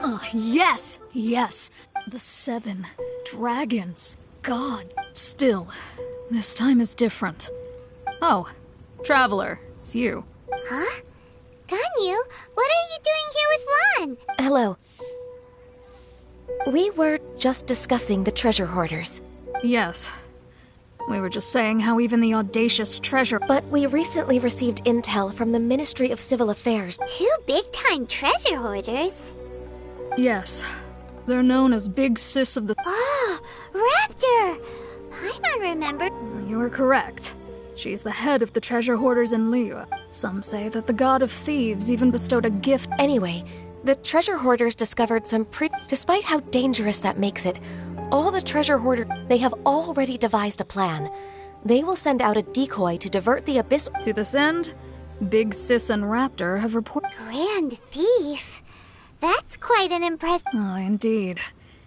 Oh, yes! Yes! The 7 dragons. God. Still, this time is different. Oh, Traveler, it's you. Huh? Ganyu, what are you doing here with Lan? Hello. We were just discussing the treasure hoarders. Yes. We were just saying how even the audacious treasure... But we recently received intel from the Ministry of Civil Affairs. 2 big-time treasure hoarders? Yes. They're known as Big Sis of the... Oh, Raptor! I don't remember. You are correct. She's the head of the treasure hoarders in Liyue. Some say that the god of thieves even bestowed a gift... Anyway, the treasure hoarders discovered some Despite how dangerous that makes it, all the treasure hoarders... They have already devised a plan. They will send out a decoy to divert the abyss... To this end, Big Sis and Raptor have reported... Grand Thief? That's quite an impressive... Oh, indeed.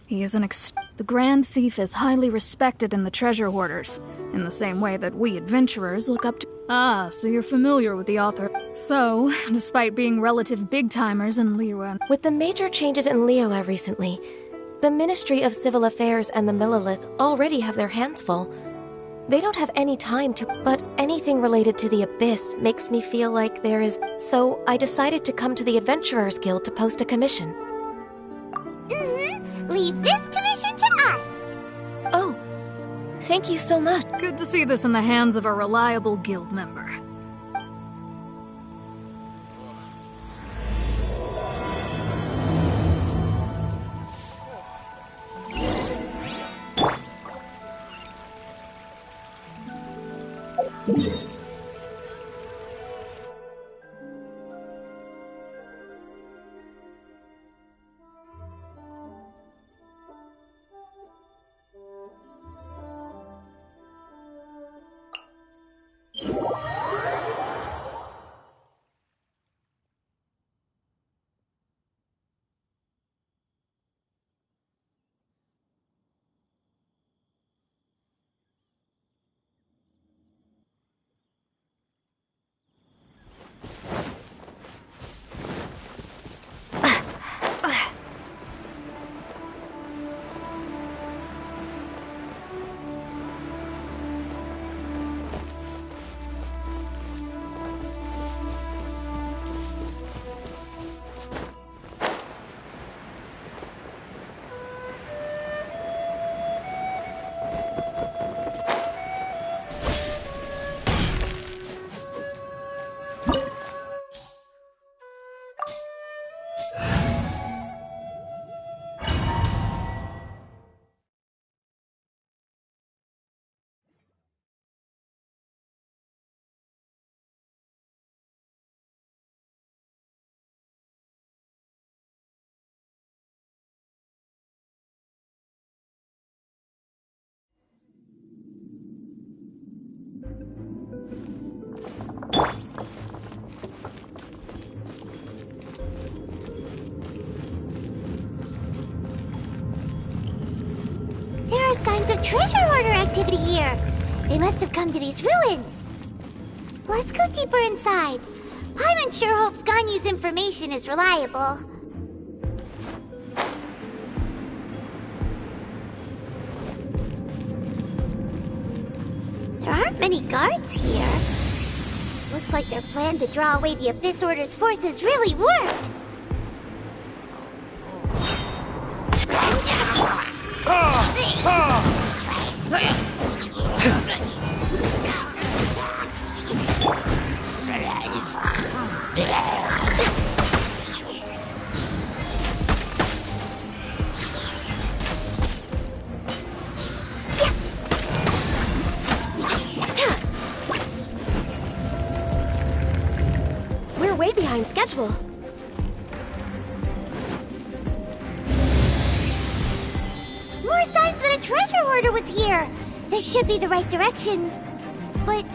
He is the Grand Thief is highly respected in the treasure hoarders, in the same way that we adventurers look up to... Ah, so you're familiar with the author. So, despite being relative big-timers in Liyue... With the major changes in Liyue recently, the Ministry of Civil Affairs and the Millelith already have their hands full. They don't have any time to... But anything related to the Abyss makes me feel like there is... So, I decided to come to the Adventurers Guild to post a commission. Leave this commission to us! Oh, thank you so much. Good to see this in the hands of a reliable guild member. There are signs of treasure hoarder activity here. They must have come to these ruins. Let's go deeper inside. Paimon sure hopes Ganyu's information is reliable. There aren't many guards here. Looks like their plan to draw away the Abyss Order's forces really worked. We're way behind schedule. More signs that a treasure hoarder was here! This should be the right direction. But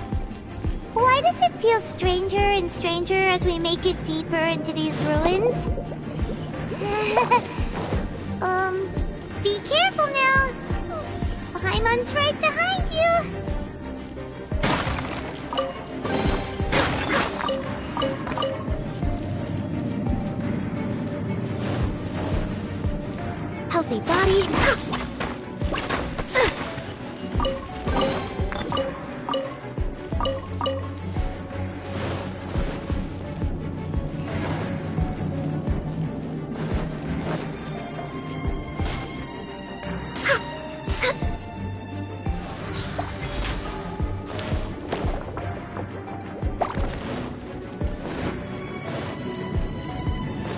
why does it feel stranger and stranger as we make it deeper into these ruins? Be careful now. Paimon's right behind you. Healthy body.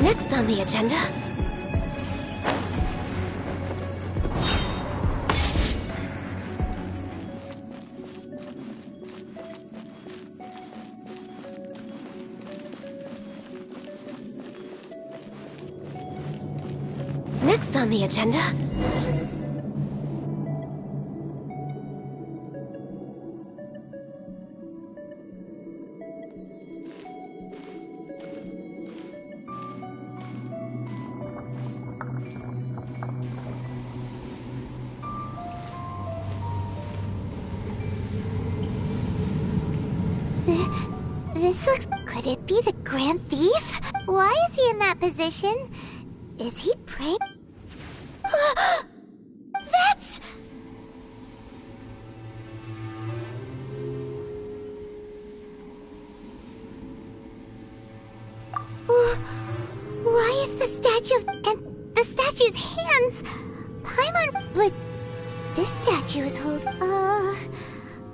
Next on the agenda. Next on the agenda. This looks... Could it be the Grand Thief? Why is he in that position? Is he praying? That's... Why is the statue... and the statue's hands... Paimon... But... this statue is holding...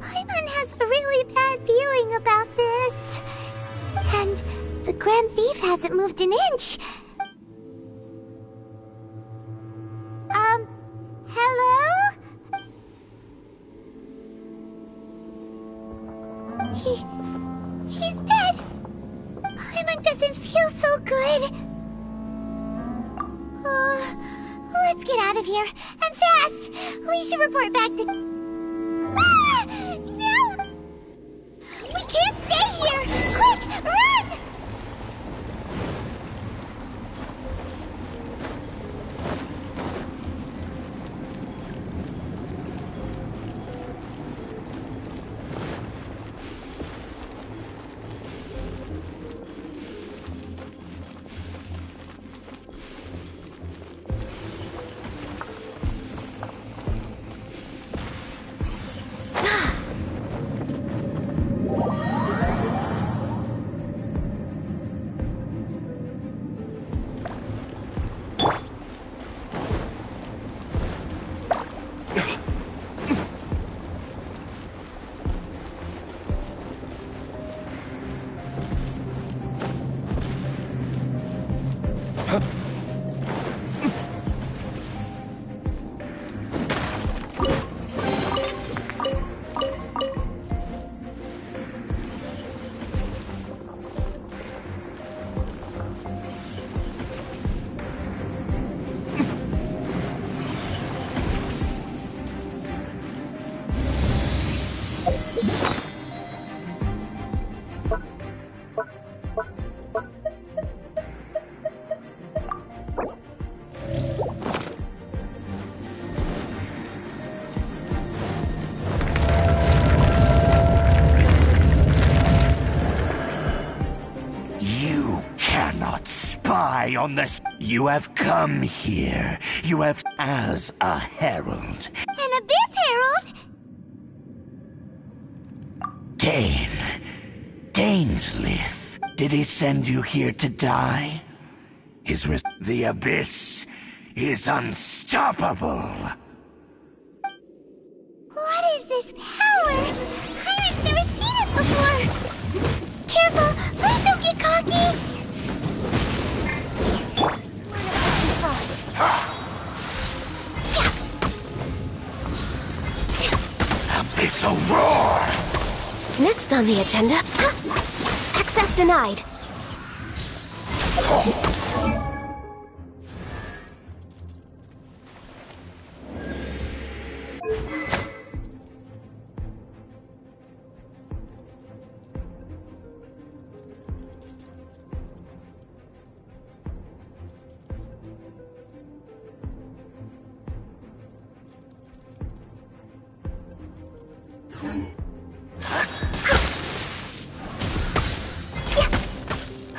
Paimon has a really bad feeling about this. And the Grand Thief hasn't moved an inch. Hello? He's dead. Paimon doesn't feel so good. Let's get out of here, and fast! We should report back to... Ah! No! We can't stay here! Quick, run! On this, you have come here. You have as a herald. An Abyss Herald? Dainslith. Did he send you here to die? The Abyss is unstoppable. What is this power? I've never seen it before. Careful, please don't Don't get cocky! Abyssal roar! Next on the agenda, access denied.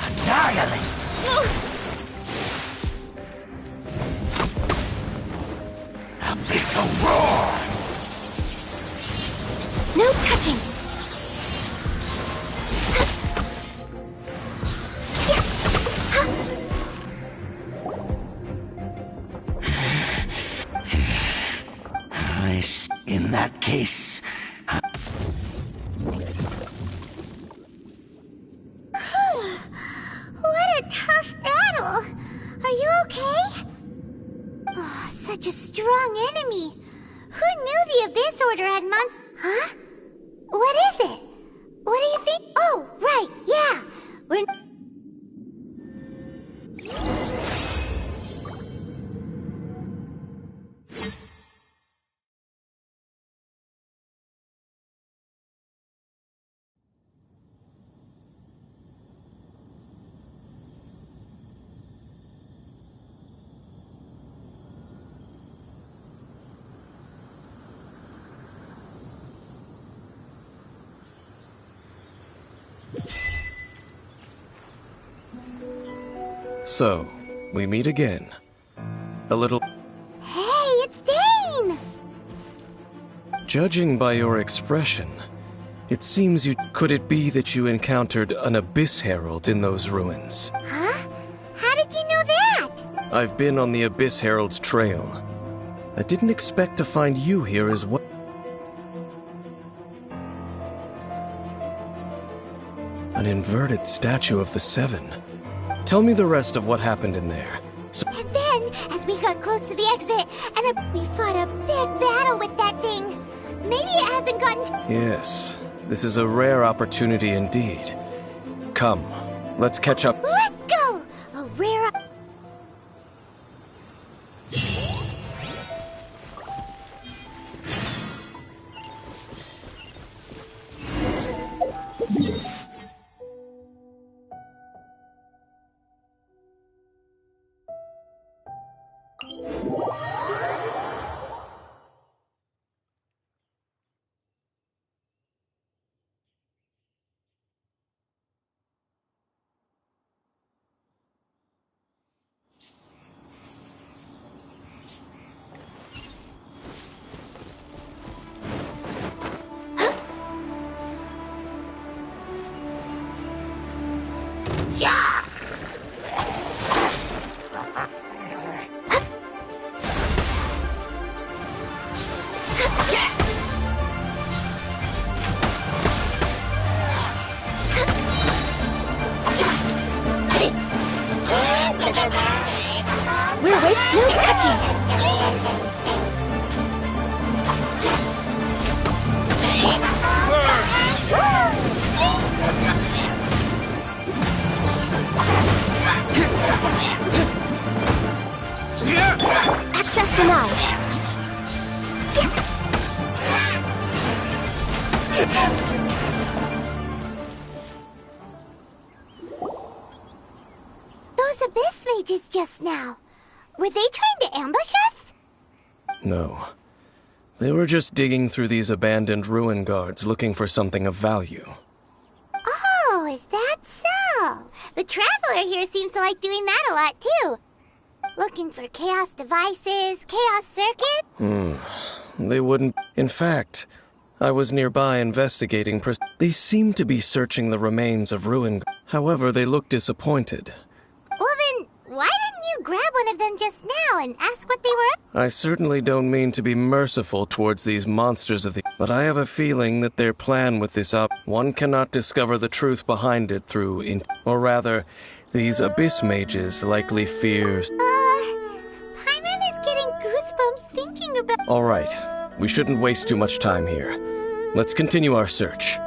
Annihilate! Abyssal roar! No touching. In that case... What a tough battle! Are you okay? Oh, such a strong enemy. Who knew the Abyss Order had monsters? Huh? What is it? What do you think? Oh, right, yeah. We're... So, we meet again. A little... Hey, it's Dane! Judging by your expression, it seems you... Could it be that you encountered an Abyss Herald in those ruins? Huh? How did you know that? I've been on the Abyss Herald's trail. I didn't expect to find you here as well. An inverted statue of the Seven. Tell me the rest of what happened in there. And then, as we got close to the exit, we fought a big battle with that thing. Maybe it hasn't gotten to... Yes, this is a rare opportunity indeed. Come, let's catch up. Let's go! A rare... We're with no touching. Access denied. Those Abyss mages just now. Were they trying to ambush us? No. They were just digging through these abandoned ruin guards looking for something of value. Oh, is that so? The Traveler here seems to like doing that a lot, too. Looking for chaos devices, chaos circuit? They wouldn't... In fact, I was nearby investigating... They seemed to be searching the remains of ruin... However, they looked disappointed. Well then, why didn't you you grab one of them just now and ask what they were? I certainly don't mean to be merciful towards these monsters of the... But I have a feeling that their plan with this one cannot discover the truth behind it through... Or rather, these abyss mages likely fears... Paimon is getting goosebumps thinking about... All right, we shouldn't waste too much time here. Let's continue our search.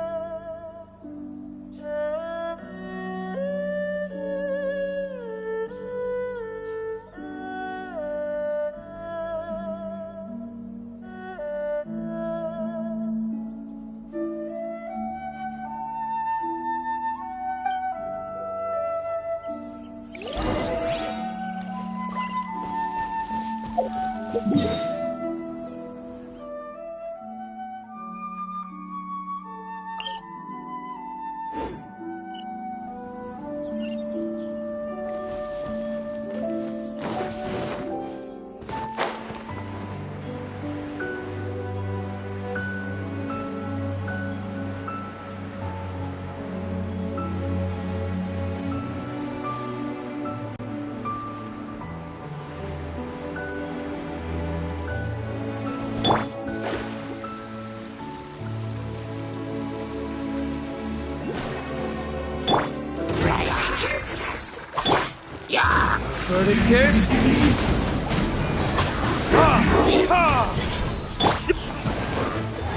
Verdict is...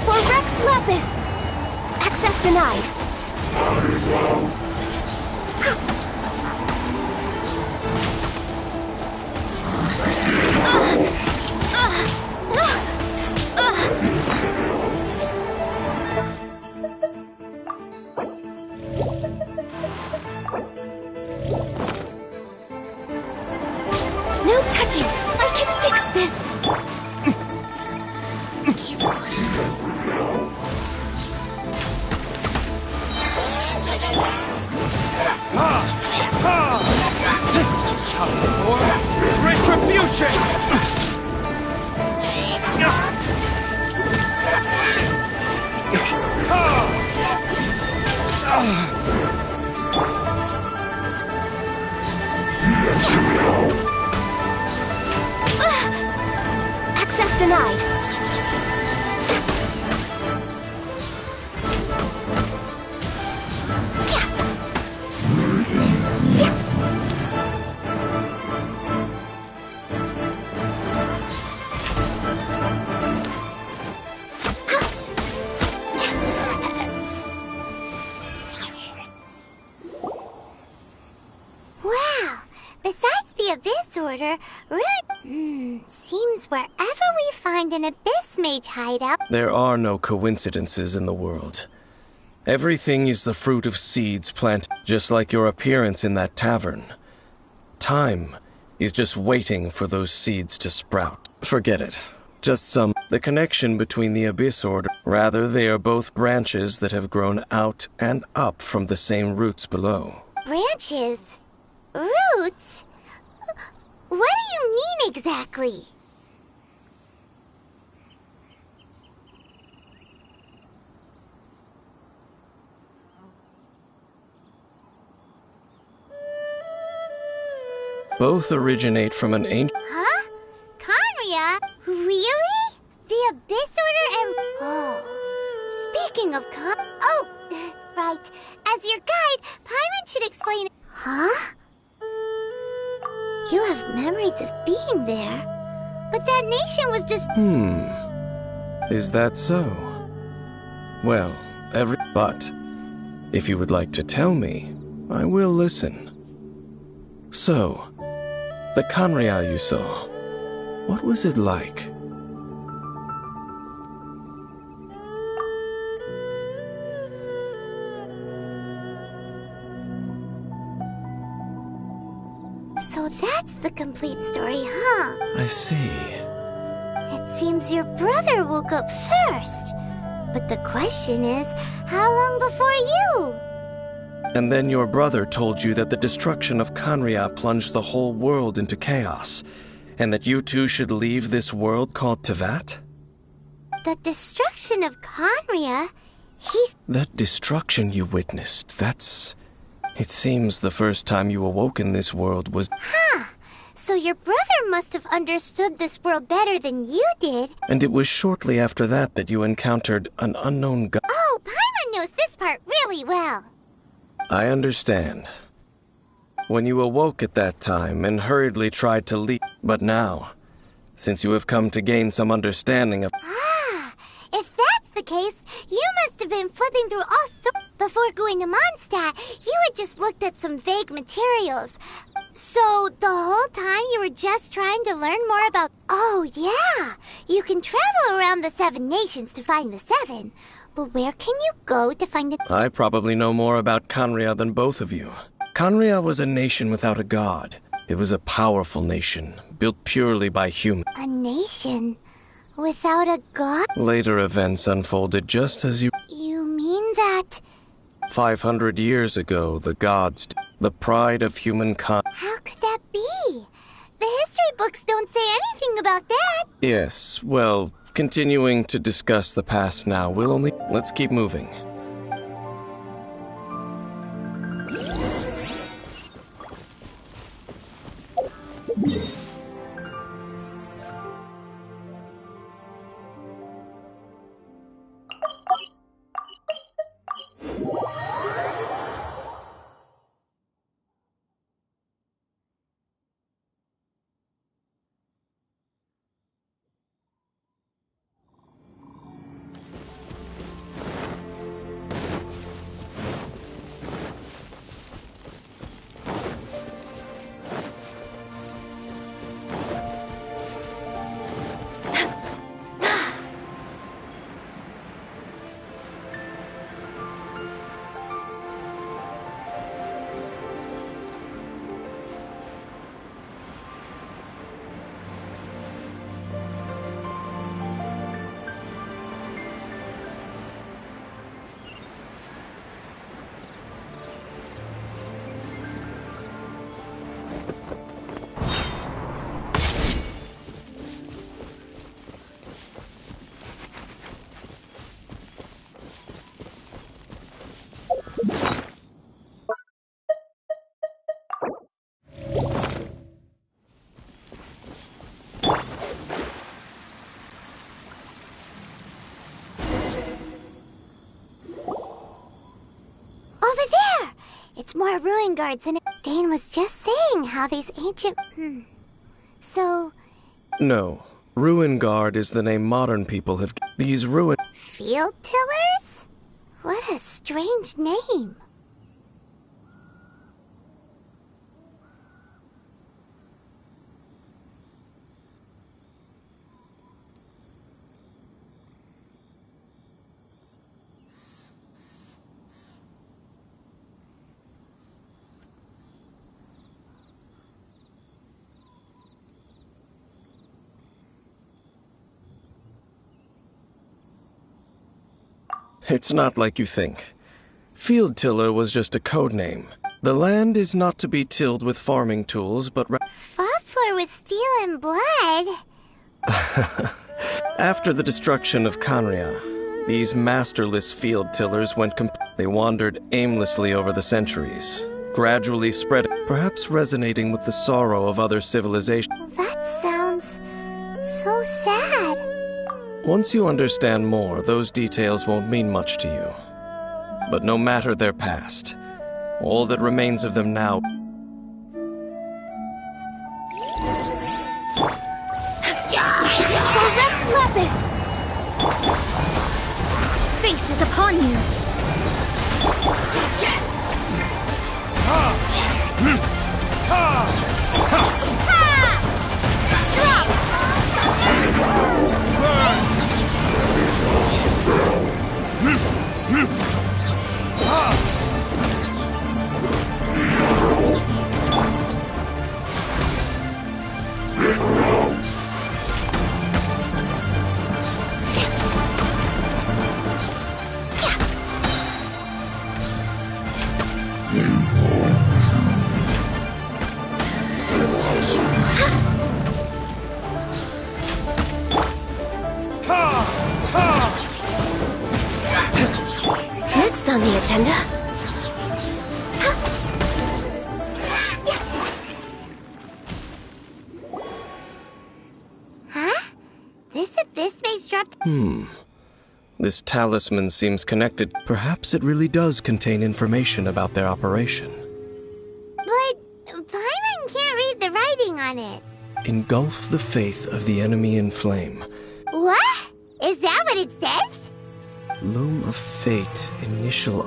For Rex Lapis! Access denied. No touching! I can fix this! Retribution! Access denied. Wow! Besides the Abyss Order, really... seems wherever we find an Abyss Mage hideout... There are no coincidences in the world. Everything is the fruit of seeds planted, just like your appearance in that tavern. Time is just waiting for those seeds to sprout. Forget it. Just the connection between the Abyss Order. Rather, they are both branches that have grown out and up from the same roots below. Branches? Roots? What do you mean exactly? Both originate from an ancient... Huh? Conria? Really? The Abyss Order and... Oh. Speaking of Oh! Right. As your guide, Paimon should explain... Huh? You have memories of being there. But that nation was just... Is that so? Well, But, if you would like to tell me, I will listen. So, the Conria you saw, what was it like? So that's the complete story, huh? I see. It seems your brother woke up first. But the question is, how long before you? And then your brother told you that the destruction of Conria plunged the whole world into chaos, and that you two should leave this world called Tevat? The destruction of Conria? That destruction you witnessed, It seems the first time you awoke in this world was... Huh. So your brother must have understood this world better than you did. And it was shortly after that that you encountered an unknown god. Oh, Paimon knows this part really well. I understand. When you awoke at that time and hurriedly tried to leave, but now, since you have come to gain some understanding of— Ah, if that's the case, you must have been flipping through all sorts. Before going to Mondstadt, you had just looked at some vague materials. So the whole time you were just trying to learn more about— Oh yeah, you can travel around the 7 nations to find the 7. But where can you go to find the— I probably know more about Canria than both of you. Canria was a nation without a god. It was a powerful nation, built purely by humans. A nation without a god? Later events unfolded just as you— You mean that— 500 years ago, the gods, the pride of humankind— How could that be? The history books don't say anything about that. Yes, well, continuing to discuss the past now will only— Let's keep moving. It's more ruin guards than— Dane was just saying how these ancient— So— No. Ruin Guard is the name modern people have— These ruin— Field tillers? What a strange name. It's not like you think. Field Tiller was just a code name. The land is not to be tilled with farming tools, but Fought for with steel and blood. after the destruction of Canria, these masterless field tillers went They wandered aimlessly over the centuries, gradually spreading, perhaps resonating with the sorrow of other civilizations. That sounds so sad. Once you understand more, those details won't mean much to you. But no matter their past, all that remains of them now— For Rex Lapis! Fate is upon you! Next on the agenda. this abyss maze dropped... This talisman seems connected. Perhaps it really does contain information about their operation. But Paimon can't read the writing on it. Engulf the faith of the enemy in flame. What? Is that what it says? Loom of Fate, initial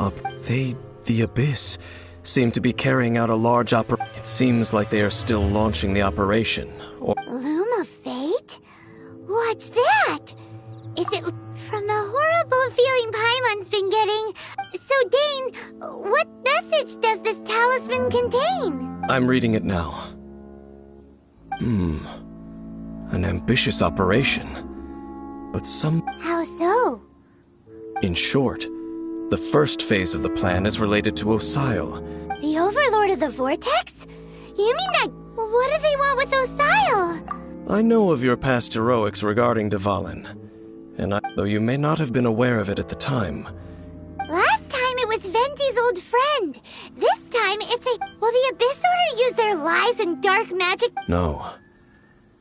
the Abyss, seem to be carrying out a large It seems like they are still launching the operation, or... Loom of Fate? What's that? Is it from the horrible feeling Paimon's been getting? So, Dane, what message does this talisman contain? I'm reading it now. An ambitious operation. But How so? In short, the first phase of the plan is related to Osile. The Overlord of the Vortex? You mean that... What do they want with Osile? I know of your past heroics regarding Dvalin, and though you may not have been aware of it at the time. Last time it was Venti's old friend. This time it's a... Will the Abyss Order use their lies and dark magic? No.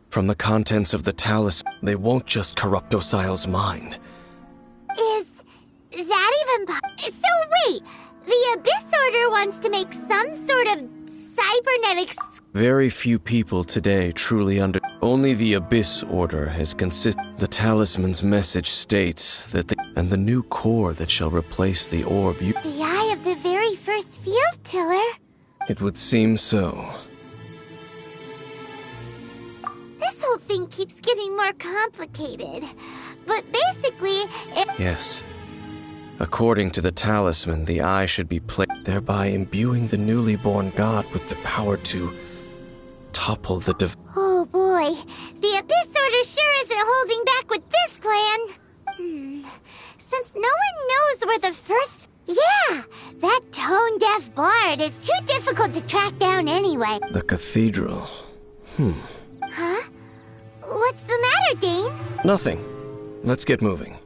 From the contents of the talisman, they won't just corrupt Osile's mind. Is that even So wait, the Abyss Order wants to make some sort of cybernetics... Very few people today truly Only the Abyss Order has The talisman's message states that and the new core that shall replace the orb The eye of the very first field tiller? It would seem so. This whole thing keeps getting more complicated. But basically, Yes. According to the talisman, the eye should be thereby imbuing the newly born god with the power to topple the Oh boy, the Abyss Order sure isn't holding back with this plan. Since no one knows where the first... Yeah, that tone-deaf bard is too difficult to track down anyway. The cathedral. Huh? What's the matter, Dane? Nothing. Let's get moving.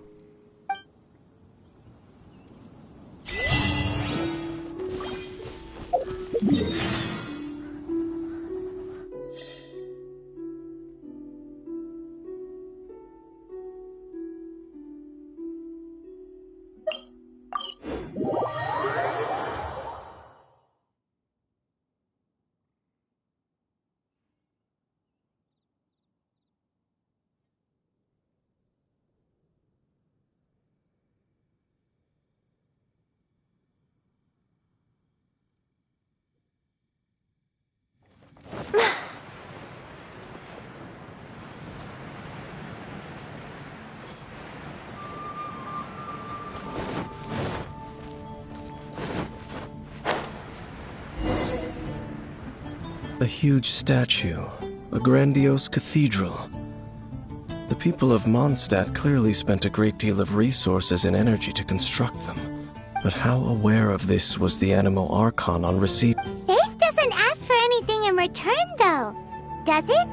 A huge statue, a grandiose cathedral. The people of Mondstadt clearly spent a great deal of resources and energy to construct them. But how aware of this was the Animo Archon on receipt? Faith doesn't ask for anything in return, though. Does it?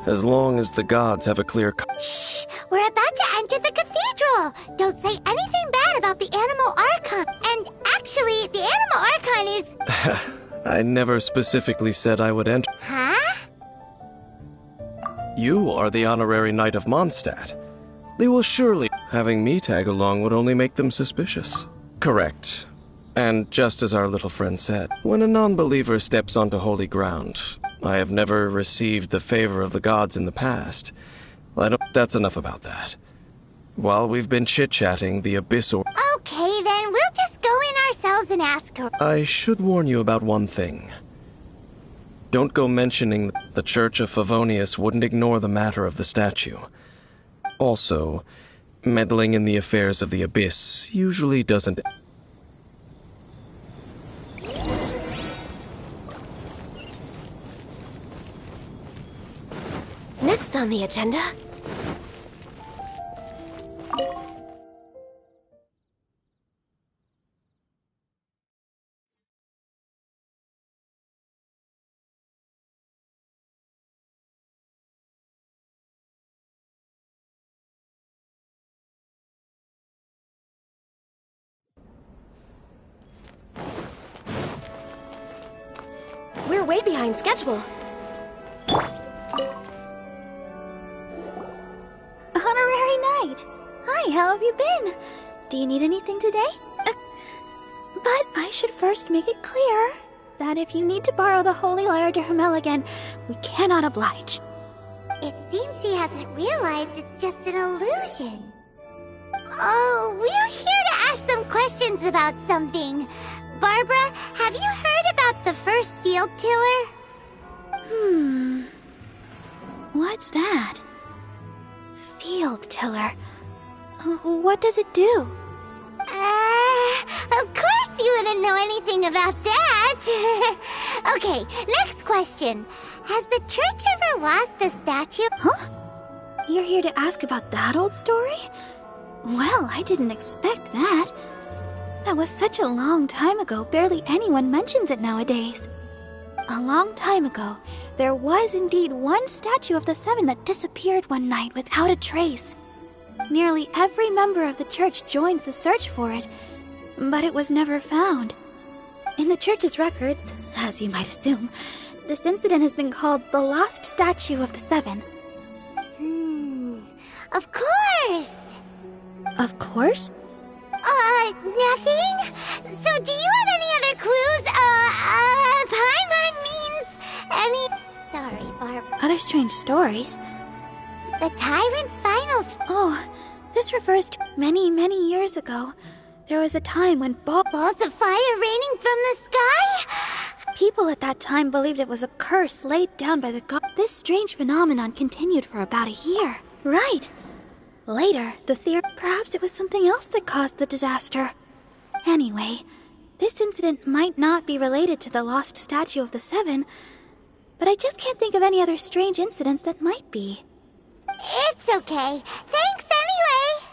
As long as the gods have a clear... Shh! We're about to enter the cathedral! Don't say anything bad about the Animo Archon. And actually, the Animo Archon is... I never specifically said I would enter. Huh? You are the honorary knight of Mondstadt. They will surely... Having me tag along would only make them suspicious. Correct. And just as our little friend said, when a non-believer steps onto holy ground, I have never received the favor of the gods in the past. That's enough about that. While we've been chit-chatting, the Abyss Order... Okay, then we'll just go in ourselves and ask her. I should warn you about one thing. Don't go mentioning the Church of Favonius wouldn't ignore the matter of the statue. Also, meddling in the affairs of the Abyss usually doesn't... Next on the agenda... We're way behind schedule. honorary knight. Hi, how have you been? Do you need anything today? But I should first make it clear that if you need to borrow the Holy Lyre de Hermel again, we cannot oblige. It seems she hasn't realized it's just an illusion. Oh, we're here to ask some questions about something. Barbara, have you heard about the first field tiller? What's that? Field tiller. What does it do? Of course you wouldn't know anything about that. Okay, next question. Has the church ever lost a statue? Huh? You're here to ask about that old story? Well, I didn't expect that. That was such a long time ago, barely anyone mentions it nowadays. A long time ago, there was indeed one statue of the Seven that disappeared one night without a trace. Nearly every member of the church joined the search for it, but it was never found. In the church's records, as you might assume, this incident has been called the Lost Statue of the Seven. Of course! Of course? Nothing? So do you have any other clues? Paimon means any... Sorry, Barbara. Other strange stories? The tyrant's final... Oh, this refers to many, many years ago. There was a time when balls of fire raining from the sky? People at that time believed it was a curse laid down by the god. This strange phenomenon continued for about a year. Right. Later, the theory... Perhaps it was something else that caused the disaster. Anyway, this incident might not be related to the lost statue of the Seven, but I just can't think of any other strange incidents that might be. It's okay. Thanks anyway!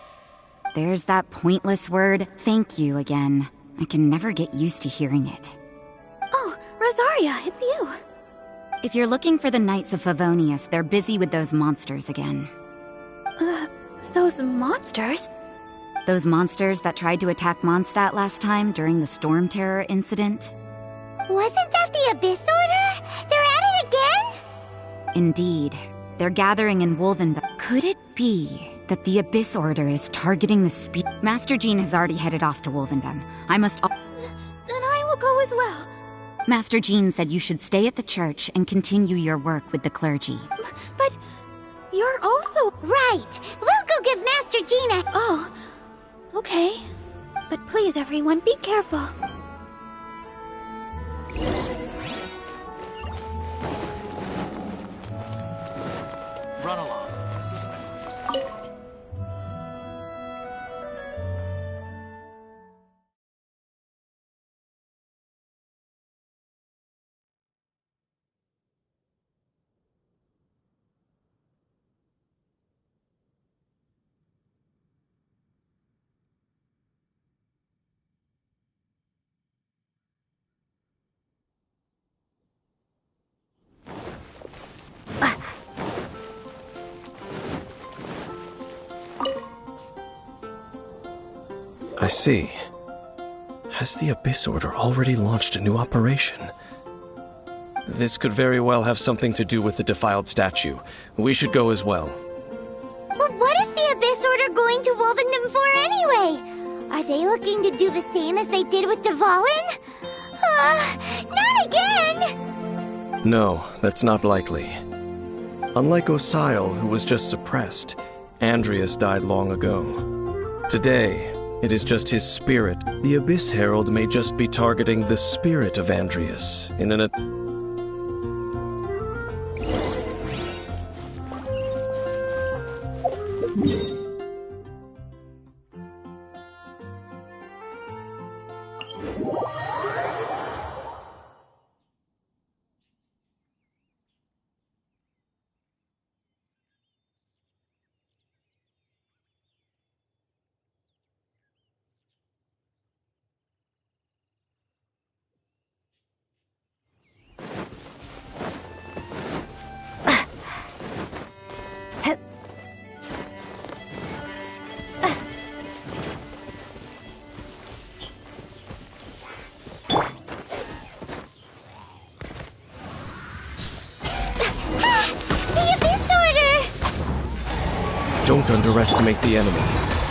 There's that pointless word, thank you, again. I can never get used to hearing it. Oh, Rosaria, it's you. If you're looking for the Knights of Favonius, they're busy with those monsters again. Those monsters? Those monsters that tried to attack Mondstadt last time during the Storm Terror incident? Wasn't that the Abyss Order? They're at it again? Indeed. They're gathering in Wolvenbelt. Could it be that the Abyss Order is targeting the Master Jean has already headed off to Wolvendom. I must... Then I will go as well. Master Jean said you should stay at the church and continue your work with the clergy. But... you're also... Right! We'll go give Master Jean a... Oh, okay. But please, everyone, be careful. Run along. This is my I see. Has the Abyss Order already launched a new operation? This could very well have something to do with the defiled statue. We should go as well. But what is the Abyss Order going to Wolvendom for anyway? Are they looking to do the same as they did with Dvalin? Not again! No, that's not likely. Unlike Osile, who was just suppressed, Andreas died long ago. Today, it is just his spirit. The Abyss Herald may just be targeting the spirit of Andreas in an... Don't underestimate the enemy.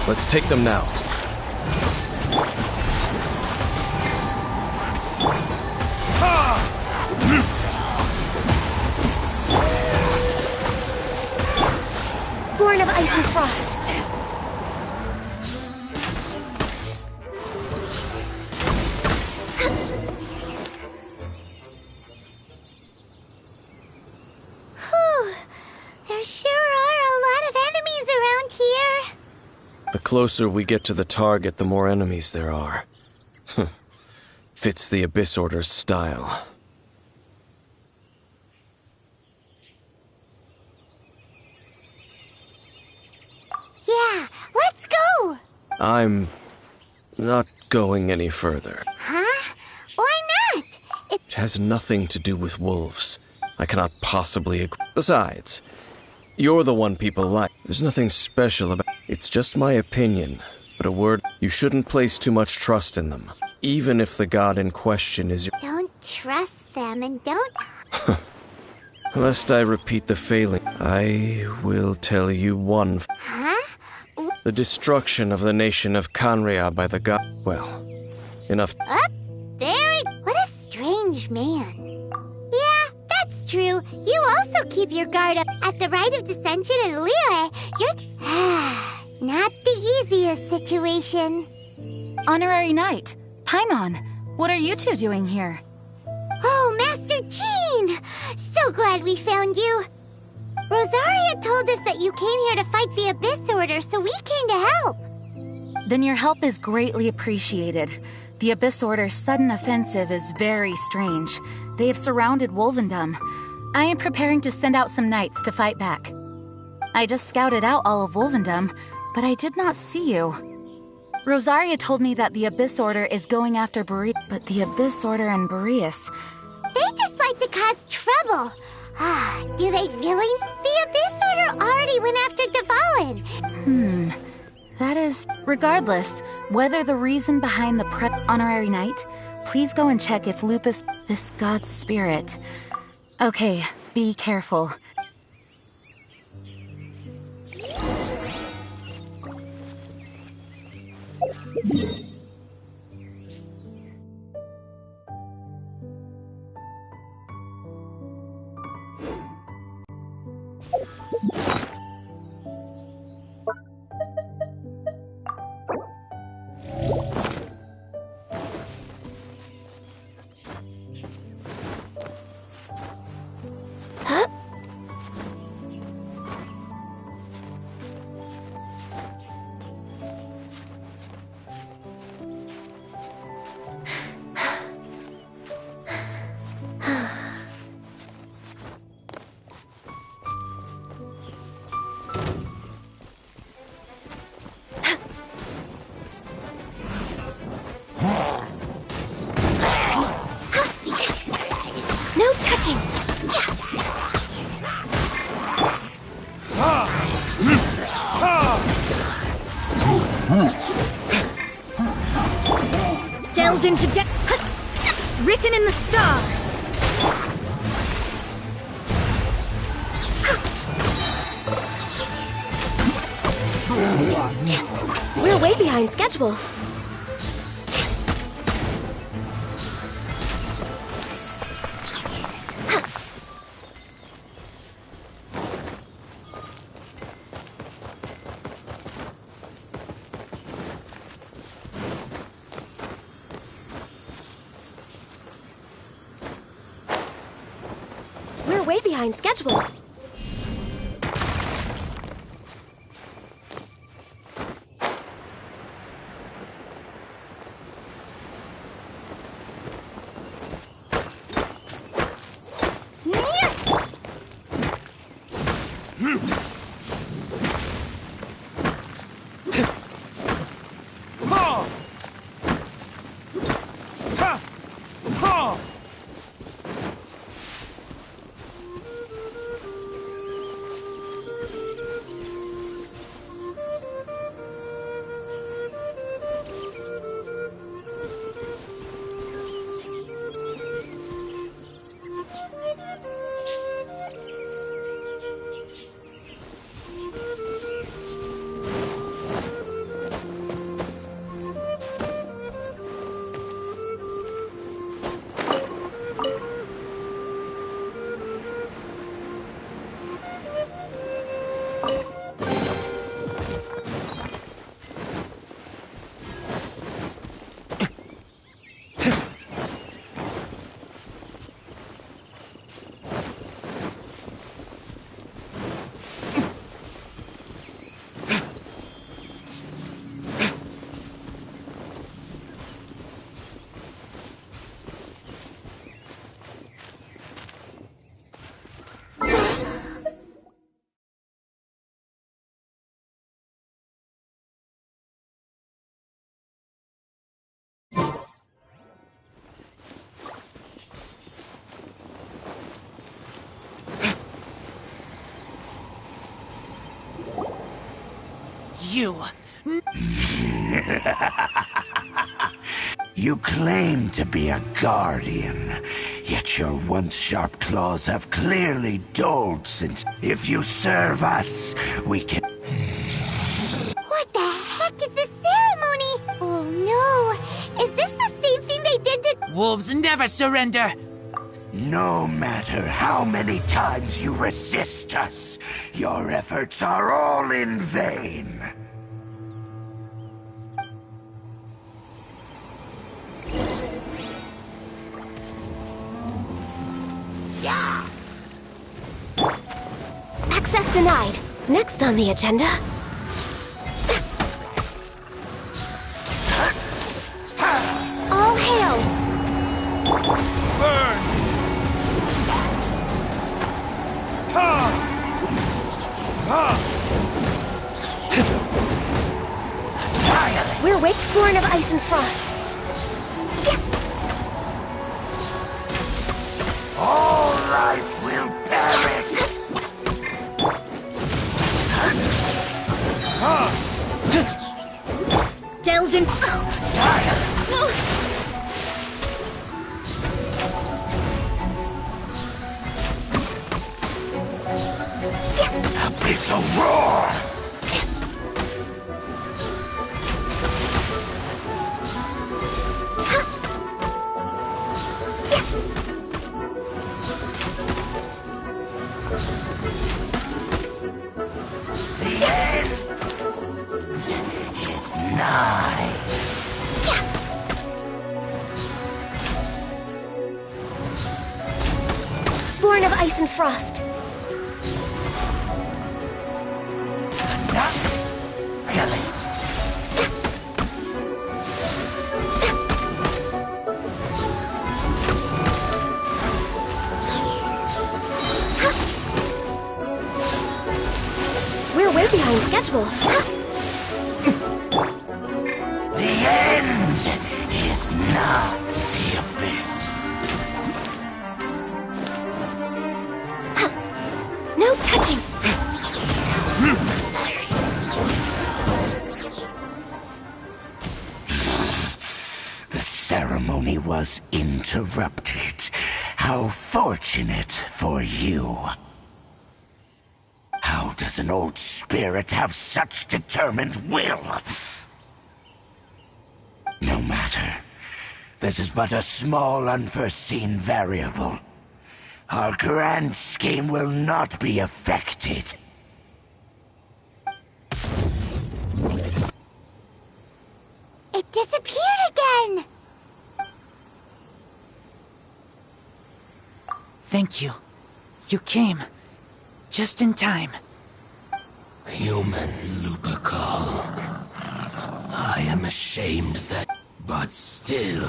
Let's take them now. Born of ice and frost. There sure are a lot of enemies around here. The closer we get to the target, the more enemies there are. Fits the Abyss Order's style. Yeah, let's go! I'm not going any further. Huh? Why not? It has nothing to do with wolves. I cannot possibly agree. Besides, you're the one people like. There's nothing special about it. It's just my opinion, but a word, you shouldn't place too much trust in them, even if the god in question is your— Don't trust them and don't... Lest I repeat the failing, I will tell you one. Huh? The destruction of the nation of Canria by the god. Well, enough. What a strange man. Yeah, that's true. You also keep your guard up. At the rite of dissension in Liyue, you're... not the easiest situation. Honorary Knight, Paimon, what are you two doing here? Oh, Master Jean! So glad we found you. Rosaria told us that you came here to fight the Abyss Order, so we came to help. Then your help is greatly appreciated. The Abyss Order's sudden offensive is very strange. They have surrounded Wolvendom. I am preparing to send out some knights to fight back. I just scouted out all of Wolvendom, but I did not see you. Rosaria told me that the Abyss Order is going after Boreas, but the Abyss Order and Boreas... They just like to cause trouble. Do they really? The Abyss Order already went after Dvalin. That is... Regardless, whether the reason behind the Honorary Knight, please go and check if Lupus... this god's spirit... Okay, be careful. No touching! Delved into depth. Written in the stars. We're way behind schedule. We're way behind schedule. you. You claim to be a guardian, yet your once sharp claws have clearly dulled since. If you serve us, we can... What the heck is this ceremony? Oh no! Is this the same thing they did to... Wolves never surrender. No matter how many times you resist us, your efforts are all in vain. Yeah. Access denied. Next on the agenda. All hail! Burn! We're born of ice and frost. All life will perish. Delvin... Abyssal roar! The end is nigh. Born of ice and frost. Annihilate. We're way behind schedule. The end is not the abyss. No touching. The ceremony was interrupted. How fortunate for you. How does an old spirit have such determined will? No matter. This is but a small unforeseen variable. Our grand scheme will not be affected. It disappeared again! Thank you. You came. Just in time. Human Lupercal. I am ashamed that... But still...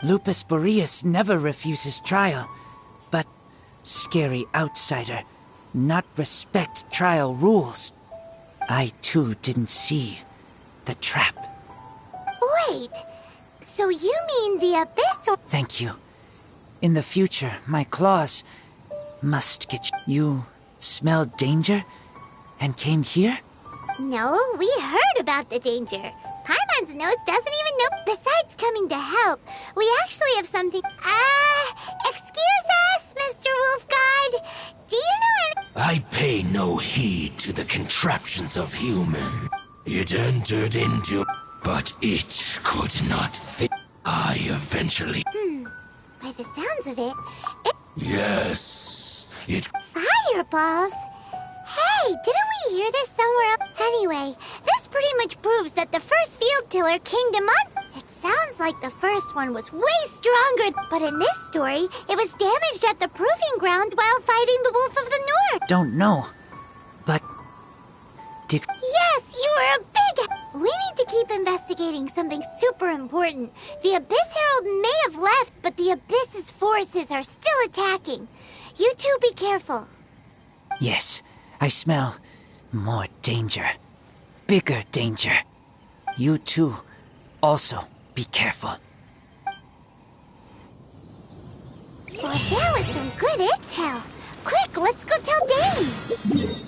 Lupus Boreas never refuses trial. But scary outsider, not respect trial rules. I too didn't see the trap. Wait, so you mean the Abyss or... Thank you. In the future, my claws must get you. You smelled danger and came here? No, we heard about the danger. Paimon's nose doesn't even know. Besides coming to help, we actually have something... excuse us, Mr. Wolf God. Do you know any... I pay no heed to the contraptions of human. It entered into... But it could not think. I eventually... By the sounds of it, Yes, it... Fireballs? Hey, didn't we hear this somewhere else? Anyway, this pretty much proves that the first field tiller Kingdom on... It sounds like the first one was way stronger, but in this story, it was damaged at the proving ground while fighting the Wolf of the North. Don't know. But... did... Yes, you were a big... We need to keep investigating something super important. The Abyss Herald may have left, but the Abyss's forces are still attacking. You two be careful. Yes, I smell more danger. Bigger danger. You too, also be careful. Well, that was some good intel. Quick, let's go tell Dane.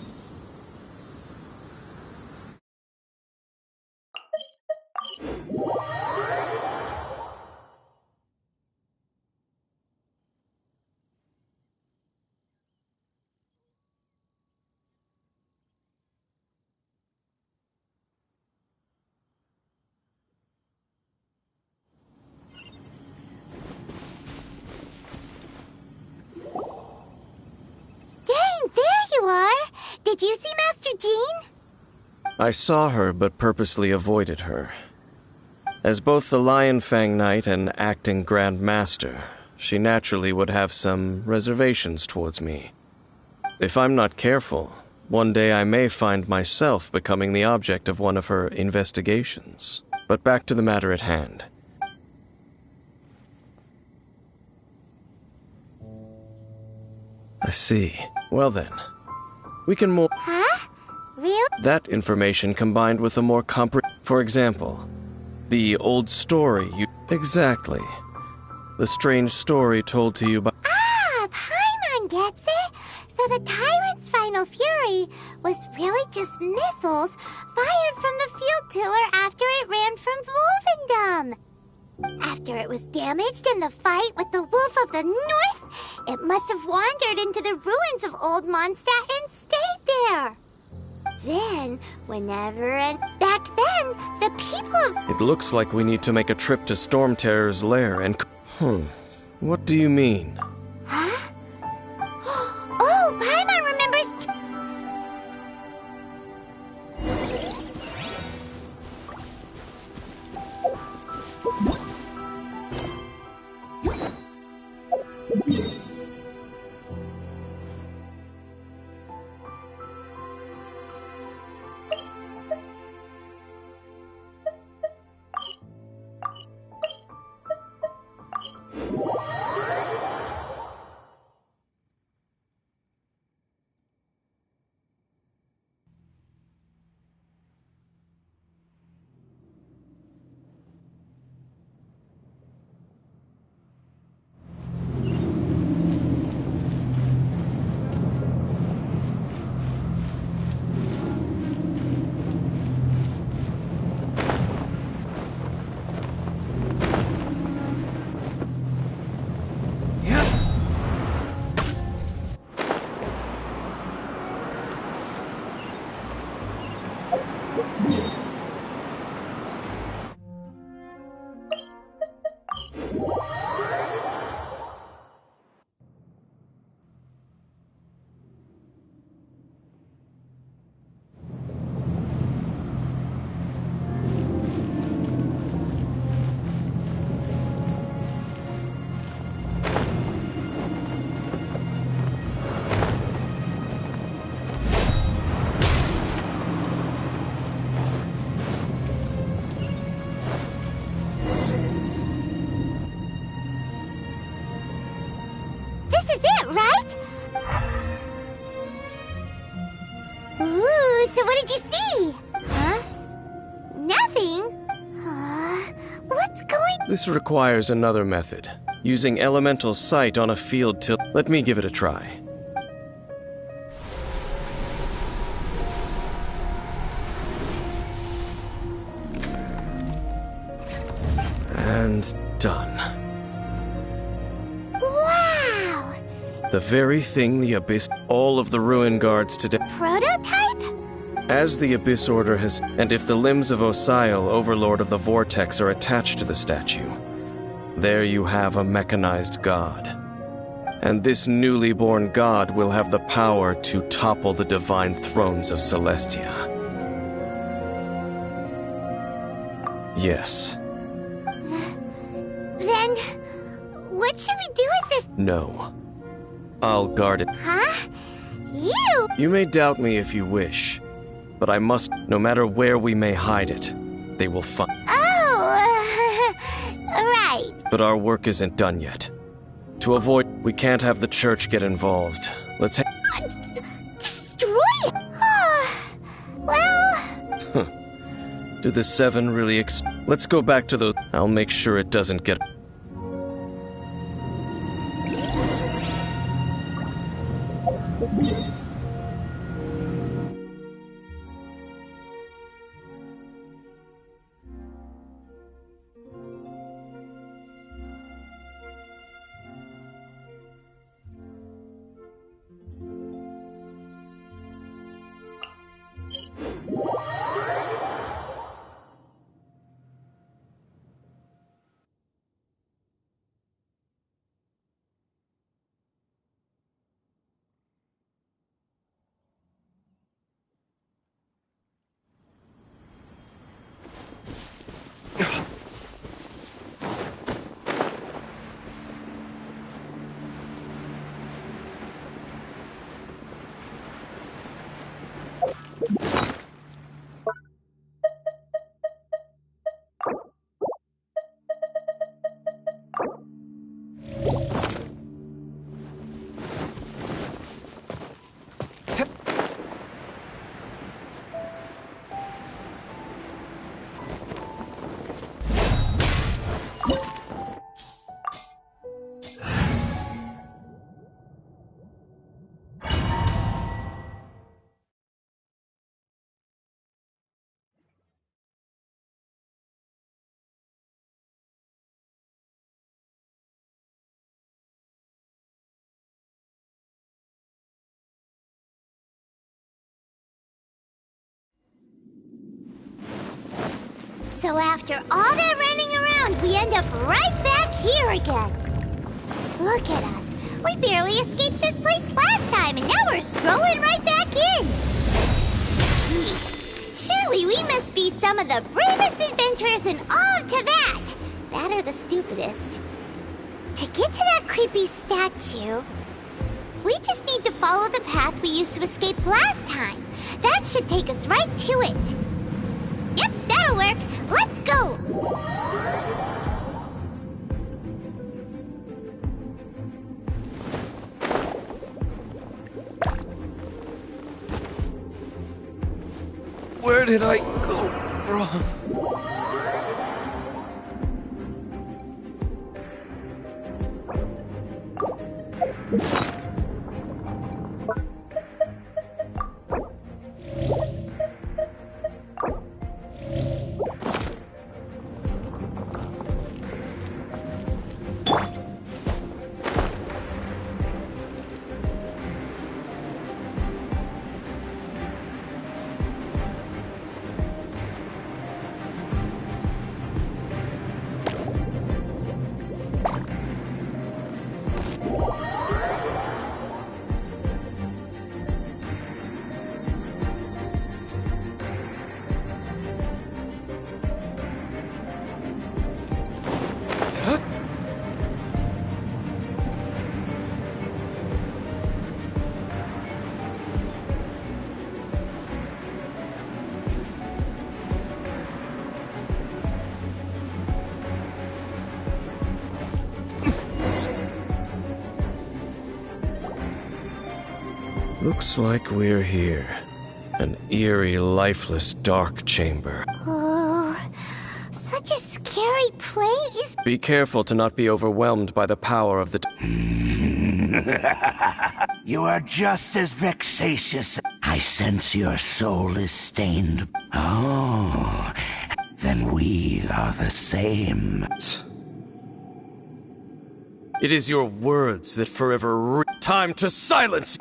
Did you see Master Jean? I saw her, but purposely avoided her. As both the Lion Fang Knight and acting Grand Master, she naturally would have some reservations towards me. If I'm not careful, one day I may find myself becoming the object of one of her investigations. But back to the matter at hand. I see. Well then, we can more... Huh? Really? That information combined with a more For example, the old story you... Exactly. The strange story told to you by... Ah, Paimon gets it! So the Tyrant's final fury was really just missiles fired from the field tiller after it ran from Wolvendom. After it was damaged in the fight with the Wolf of the North, it must have wandered into the ruins of Old Mondstadt and stayed there. Then, whenever and back then, the people of... It looks like we need to make a trip to Storm Terror's lair and... What do you mean? Huh? Oh, Paimon remembers... This is it, right? Ooh, so what did you see? Huh? Nothing? What's going... This requires another method. Using elemental sight on a field till... Let me give it a try. And done. Wow! The very thing the Abyss... All of the Ruin Guards today... Prototype? As the Abyss Order has... And if the limbs of Osial, Overlord of the Vortex, are attached to the statue, there you have a mechanized god. And this newly born god will have the power to topple the divine thrones of Celestia. Yes. Then, what should we do with this? No. I'll guard it. Huh? You? You may doubt me if you wish, but I must, no matter where we may hide it, they will find. Oh, right. But our work isn't done yet. To avoid, we can't have the church get involved. Let's Destroy it? Well... Do the seven really Let's go back to those... I'll make sure it doesn't get... So after all that running around, we end up right back here again. Look at us. We barely escaped this place last time, and now we're strolling right back in. Surely we must be some of the bravest adventurers in all of Teyvat. That or the stupidest. To get to that creepy statue, we just need to follow the path we used to escape last time. That should take us right to it. Yep, that'll work. Let's go! Where did I go wrong? Looks like we're here. An eerie, lifeless, dark chamber. Oh, such a scary place. Be careful to not be overwhelmed by the power of the... You are just as vexatious. I sense your soul is stained. Oh, then we are the same. It is your words that forever time to silence!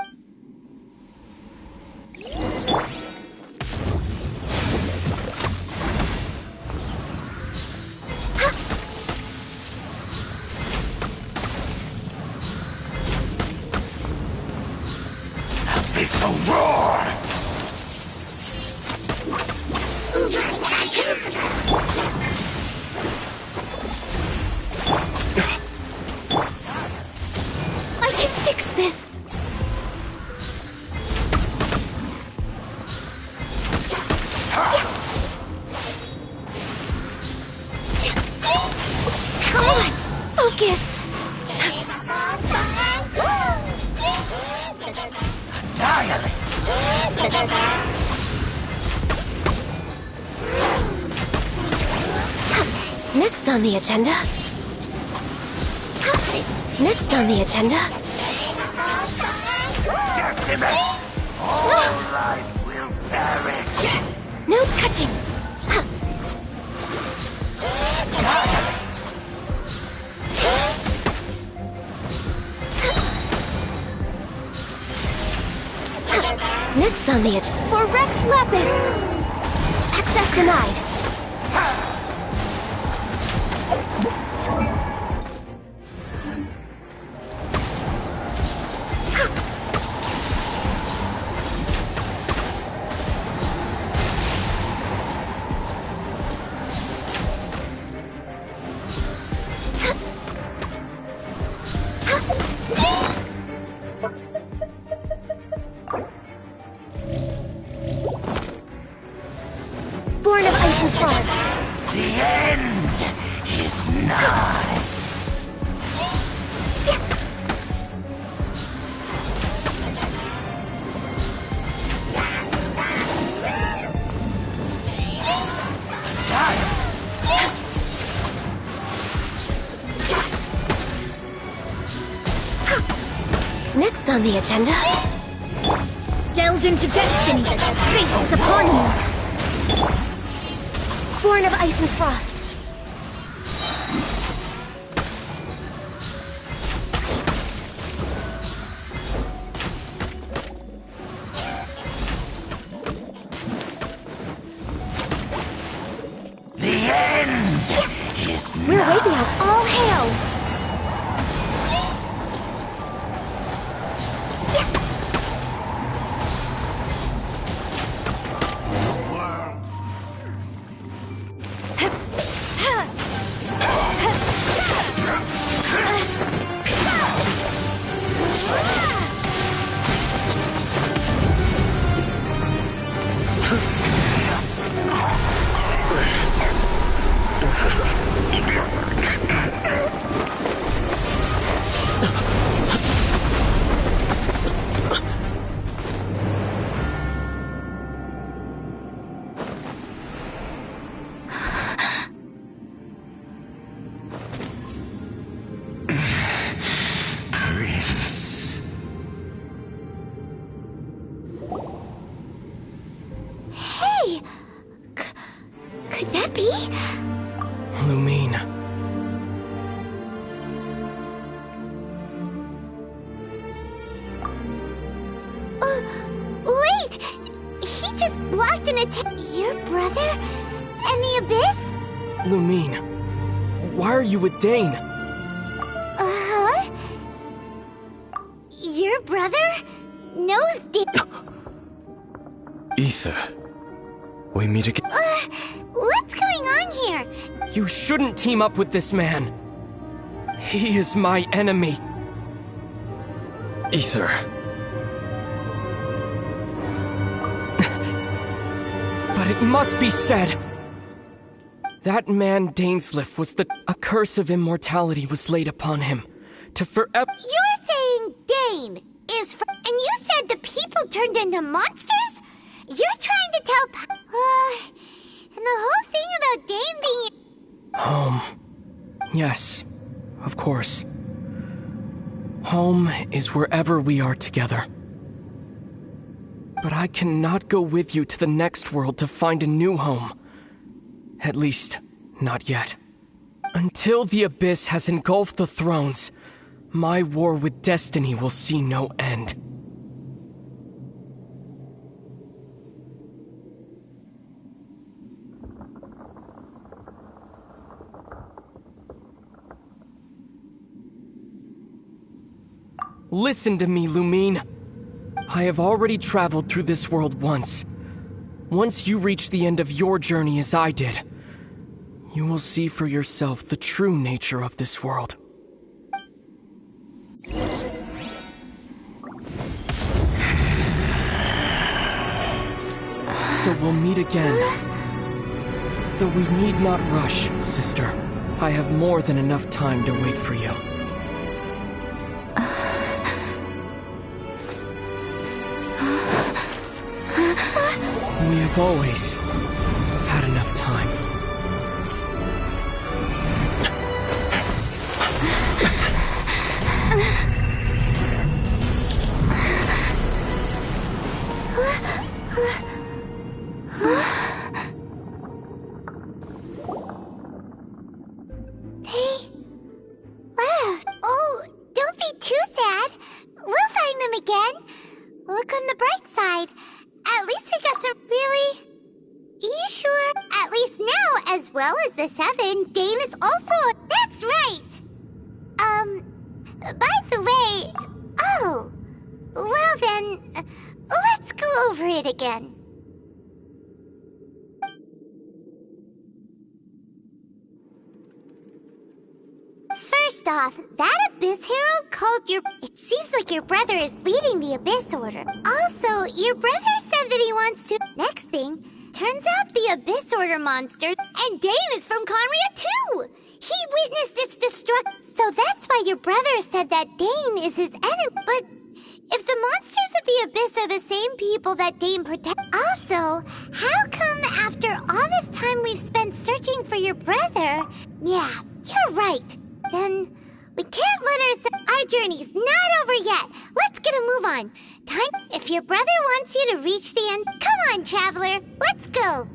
It's a roar! I can fix this. Come on, focus. Annihilate! Next on the agenda. Next on the agenda. Decimate! All life will perish! No touching. Annihilate! Next on the agenda. For Rex Lapis. Access denied. Born of ice and frost. The end is nigh! Next on the agenda. Delve into destiny. Fate is upon you. Born of ice and frost. The right now, all hail! Could that be? Lumine. Wait! He just blocked an attack. Your brother? And the Abyss? Lumine. Why are you with Dane? Uh-huh? Your brother knows Ether. We meet again. What's going on here? You shouldn't team up with this man. He is my enemy. Ether. But it must be said. That man Dainsliff was a curse of immortality was laid upon him. To forever. You're saying Dane is and you said the people turned into monsters? You're trying to tell and the whole thing about Dane being... Home. Yes, of course. Home is wherever we are together. But I cannot go with you to the next world to find a new home. At least, not yet. Until the Abyss has engulfed the thrones, my war with destiny will see no end. Listen to me, Lumine. I have already traveled through this world once. Once you reach the end of your journey as I did, you will see for yourself the true nature of this world. So we'll meet again. Though we need not rush, sister. I have more than enough time to wait for you. We have always had enough time. They left. Oh, don't be too sad. We'll find them again. Look on the bright side. At least we got some really... You sure? At least now, as well as the 7, Dane is also... That's right! By the way... Oh, well then, let's go over it again. First off, that Abyss Herald called your... It seems like your brother is leading the Abyss Order. Also, your brother said that he wants to... Next thing, turns out the Abyss Order monster... And Dane is from Conria too! He witnessed its destruction. So that's why your brother said that Dane is his enemy. But if the monsters of the Abyss are the same people that Dane protects... Also, how come after all this time we've spent searching for your brother... Yeah, you're right. Then we can't let our journey's not over yet. Let's get a move on. Time. If your brother wants you to reach the end, come on, traveler. Let's go.